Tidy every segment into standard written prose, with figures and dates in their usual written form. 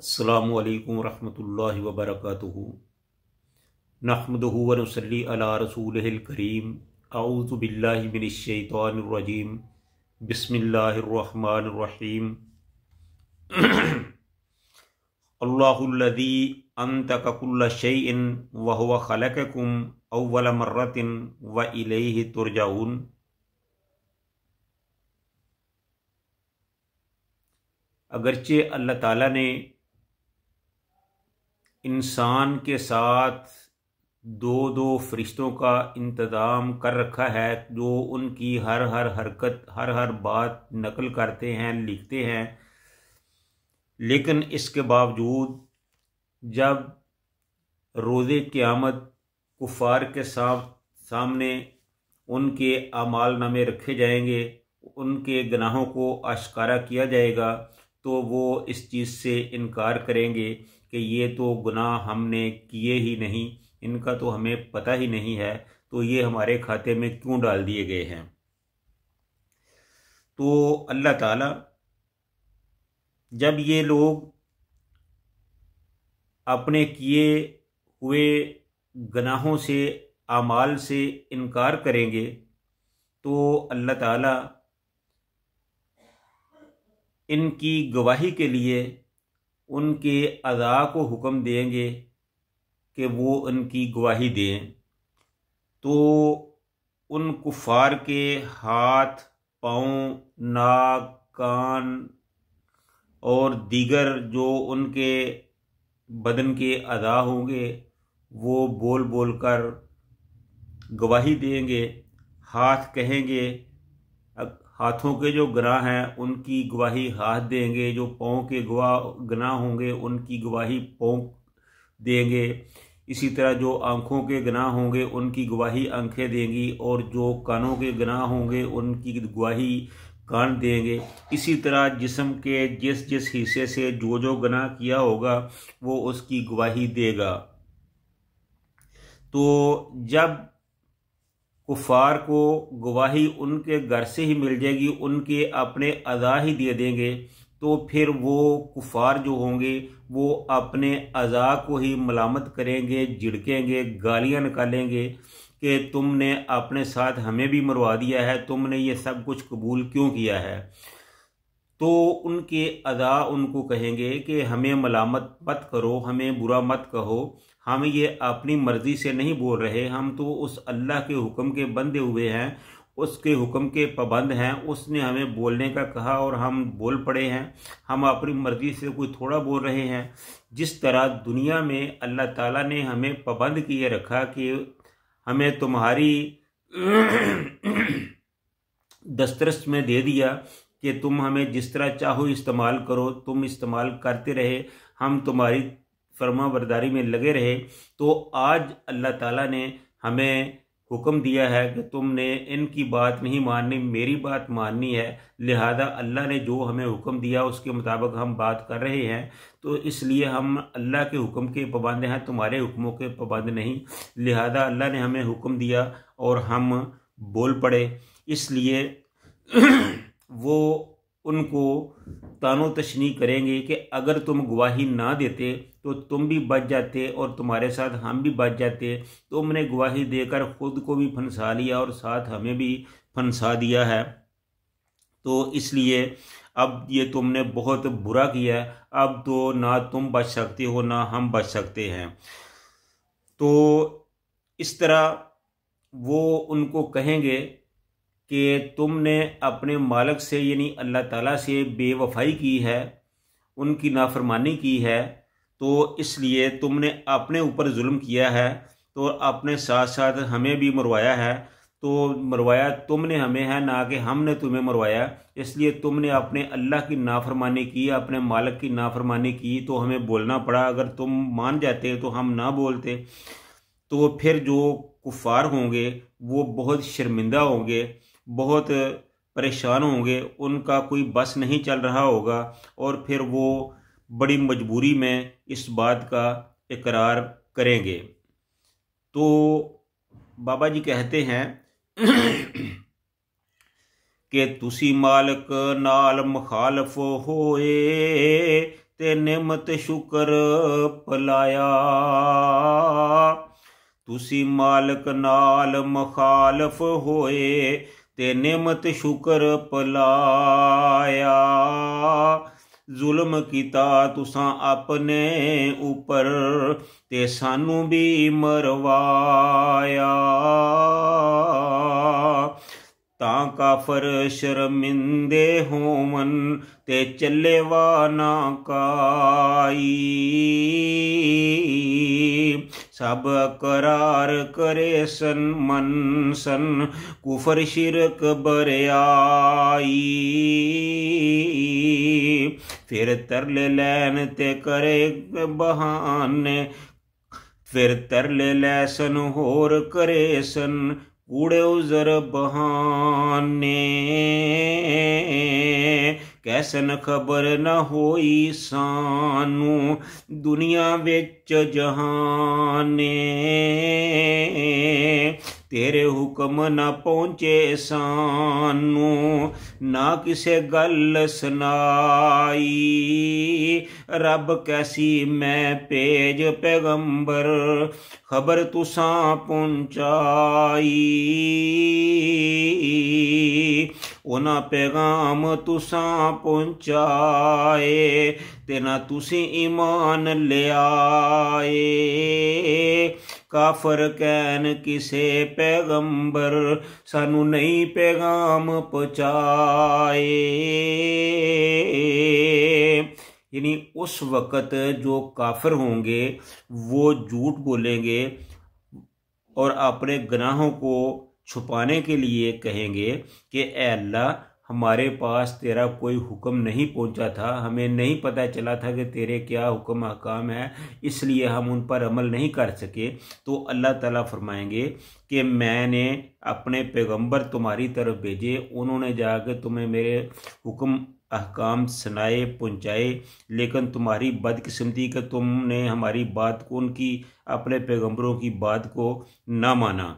अस्सलामु अलैकुम रहमतुल्लाहि व बरकातुहू। नहमदुहु व नुसल्ली अला रसूलिहिल करीम। अऊज़ु बिल्लाहि मिनश शैतानिर रजीम। बिस्मिल्लाहिर रहमानिर रहीम। अल्लाहुल्लज़ी अंतक़ कुल्ल शैइन व हुवा खलक़कुम अव्वल मर्रतिन व इलैहि तुरजऊन। अगरचे अल्लाह ताला ने इंसान के साथ दो दो फरिश्तों का इंतज़ाम कर रखा है जो उनकी हर हर हरकत हर हर बात नकल करते हैं, लिखते हैं, लेकिन इसके बावजूद जब रोज़े क़यामत कुफ़ार के सामने उनके आमाल नामे रखे जाएंगे, उनके गुनाहों को आश्कारा किया जाएगा, तो वो इस चीज़ से इनकार करेंगे कि ये तो गुनाह हमने किए ही नहीं, इनका तो हमें पता ही नहीं है, तो ये हमारे खाते में क्यों डाल दिए गए हैं। तो अल्लाह ताला जब ये लोग अपने किए हुए गुनाहों से, आमाल से इनकार करेंगे, तो अल्लाह ताला इनकी गवाही के लिए उनके अज़ा को हुक्म देंगे कि वो उनकी गवाही दें। तो उन कुफ़ार के हाथ, पाँव, नाक, कान और दीगर जो उनके बदन के अज़ा होंगे वो बोल बोल कर गवाही देंगे। हाथ कहेंगे, हाथों के जो गुनाह हैं उनकी गवाही हाथ देंगे, जो पाँव के गुनाह होंगे उनकी गवाही पाँव देंगे। इसी तरह जो आँखों के गुनाह होंगे उनकी गवाही आँखें देंगी, और जो कानों के गुनाह होंगे उनकी गवाही कान देंगे। इसी तरह जिस्म के जिस जिस हिस्से से जो जो गुनाह किया होगा वो उसकी गवाही देगा। तो जब कुफ़ार को गवाही उनके घर से ही मिल जाएगी, उनके अपने अज़ा ही दे देंगे, तो फिर वो कुफ़ार जो होंगे वो अपने अज़ा को ही मलामत करेंगे, झिड़केंगे, गालियाँ निकालेंगे कि तुमने अपने साथ हमें भी मरवा दिया है, तुमने ये सब कुछ कबूल क्यों किया है। तो उनके अदा उनको कहेंगे कि हमें मलामत मत करो, हमें बुरा मत कहो, हम ये अपनी मर्ज़ी से नहीं बोल रहे, हम तो उस अल्लाह के हुक्म के बंधे हुए हैं, उसके हुक्म के पाबंद हैं, उसने हमें बोलने का कहा और हम बोल पड़े हैं, हम अपनी मर्ज़ी से कोई थोड़ा बोल रहे हैं। जिस तरह दुनिया में अल्लाह ताला ने हमें पाबंद किए रखा कि हमें तुम्हारी दस्तरस में दे दिया कि तुम हमें जिस तरह चाहो इस्तेमाल करो, तुम इस्तेमाल करते रहे, हम तुम्हारी फरमाबरदारी में लगे रहे। तो आज अल्लाह ताला ने हमें हुक्म दिया है कि तुमने इनकी बात नहीं माननी, मेरी बात माननी है। लिहाजा अल्लाह ने जो हमें हुक्म दिया उसके मुताबिक हम बात कर रहे हैं। तो इसलिए हम अल्लाह के हुक्म के पाबंद हैं, तुम्हारे हुक्मों के पाबंद नहीं। लिहाजा अल्लाह ने हमें हुक्म दिया और हम बोल पड़े। इसलिए वो उनको तानो तशनी करेंगे कि अगर तुम गवाही ना देते तो तुम भी बच जाते और तुम्हारे साथ हम भी बच जाते। तुमने गवाही देकर खुद को भी फंसा लिया और साथ हमें भी फंसा दिया है, तो इसलिए अब ये तुमने बहुत बुरा किया है, अब तो ना तुम बच सकते हो ना हम बच सकते हैं। तो इस तरह वो उनको कहेंगे कि तुमने अपने मालिक से यानी अल्लाह ताला से बेवफाई की है, उनकी नाफरमानी की है, तो इसलिए तुमने अपने ऊपर जुल्म किया है, तो अपने साथ साथ हमें भी मरवाया है। तो मरवाया तुमने हमें है, ना कि हमने तुम्हें मरवाया। इसलिए तुमने अपने अल्लाह की नाफरमानी की, अपने मालिक की नाफरमानी की, तो हमें बोलना पड़ा। अगर तुम मान जाते तो हम ना बोलते। तो फिर जो कुफ़ार होंगे वो बहुत शर्मिंदा होंगे, बहुत परेशान होंगे, उनका कोई बस नहीं चल रहा होगा, और फिर वो बड़ी मजबूरी में इस बात का इकरार करेंगे। तो बाबा जी कहते हैं कि तुसी मालिक नाल मुखालफ होए ते निमत शुकर पलाया। तुसी मालक नाल मुखालफ होए ते निमत शुकर पलाया। जुल्म कीता तुसां अपने उपर ते सानू भी मरवाया। तां काफर शर्मिंदे होवन ते चले वा ना काई। सब करार करे सन मन सन कुफर शिरक बरियाई। फिर तरले लैन ते करे बहाने, फिर तरले लैसन होर करे सन कूड़े उजर बहाने। कैसन खबर न होई सानू दुनिया विच जहाने। तेरे हुक्म न पहुँचे सानू ना किसे गल सुनाई। रब कैसी मैं भेज पैगंबर खबर तुसां पहुँचाई। उन्हां पैगाम तुसां पहुँचाए ते ना तुसी ईमान लियाए। काफर कैन किसे पैगंबर सानू नहीं पैगाम पहुँचाए। यानी उस वक़्त जो काफिर होंगे वो झूठ बोलेंगे और अपने गुनाहों को छुपाने के लिए कहेंगे कि ए अल्लाह, हमारे पास तेरा कोई हुक्म नहीं पहुंचा था, हमें नहीं पता चला था कि तेरे क्या हुक्म अहकाम है, इसलिए हम उन पर अमल नहीं कर सके। तो अल्लाह ताला फरमाएंगे कि मैंने अपने पैगंबर तुम्हारी तरफ भेजे, उन्होंने जाकर तुम्हें मेरे हुक्म अहकाम सुनाए पहुँचाए, लेकिन तुम्हारी बदकिस्मती कि तुमने हमारी बात को, उनकी अपने पैगंबरों की बात को ना माना।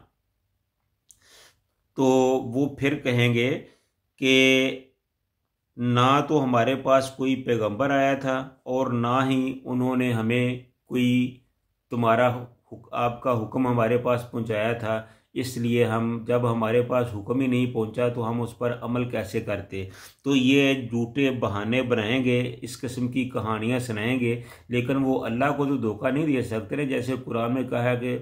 तो वो फिर कहेंगे कि ना तो हमारे पास कोई पैगंबर आया था और ना ही उन्होंने हमें कोई तुम्हारा आपका हुक्म हमारे पास पहुंचाया था, इसलिए हम जब हमारे पास हुक्म ही नहीं पहुंचा तो हम उस पर अमल कैसे करते। तो ये झूठे बहाने बनाएंगे, इस किस्म की कहानियाँ सुनाएंगे, लेकिन वो अल्लाह को तो धोखा नहीं दे सकते ना। जैसे कुरान में कहा है कि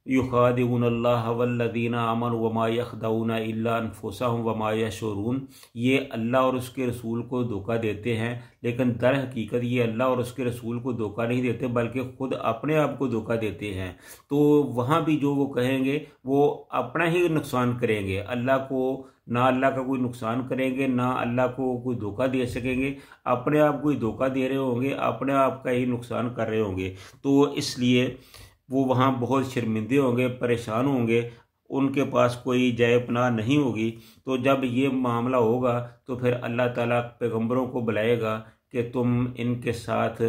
युखादिउनल्लाह वल्लज़ीना आमनु वमा यखदऊना इल्ला अनफुसहुम वमा यशऊरून। ये अल्लाह और उसके रसूल को धोखा देते हैं, लेकिन दर हकीकत ये अल्लाह और उसके रसूल को धोखा नहीं देते, बल्कि खुद अपने आप को धोखा देते हैं। तो वहाँ भी जो वो कहेंगे वो अपना ही नुकसान करेंगे, अल्लाह को ना अल्लाह का कोई नुकसान करेंगे, ना अल्लाह को कोई धोखा दे सकेंगे, अपने आप को ही धोखा दे रहे होंगे, अपने आप का ही नुकसान कर रहे होंगे। तो इसलिए वो वहाँ बहुत शर्मिंदे होंगे, परेशान होंगे, उनके पास कोई जाए पनाह नहीं होगी। तो जब ये मामला होगा तो फिर अल्लाह ताला पैगंबरों को बुलाएगा कि तुम इनके साथ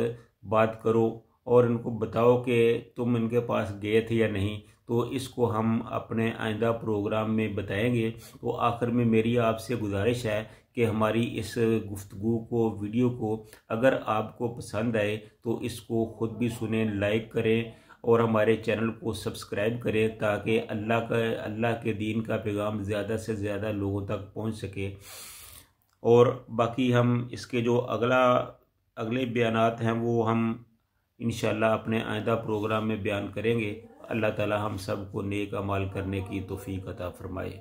बात करो और इनको बताओ कि तुम इनके पास गए थे या नहीं। तो इसको हम अपने आइंदा प्रोग्राम में बताएंगे। तो आखिर में मेरी आपसे गुजारिश है कि हमारी इस गुफ्तगू को, वीडियो को अगर आपको पसंद आए तो इसको ख़ुद भी सुने, लाइक करें और हमारे चैनल को सब्सक्राइब करें, ताकि अल्लाह के दीन का पैगाम ज़्यादा से ज़्यादा लोगों तक पहुंच सके। और बाकी हम इसके जो अगले बयानात हैं वो हम इंशाअल्लाह अपने आइंदा प्रोग्राम में बयान करेंगे। अल्लाह ताला हम सब को नेक अमाल करने की तौफीक अता फरमाए।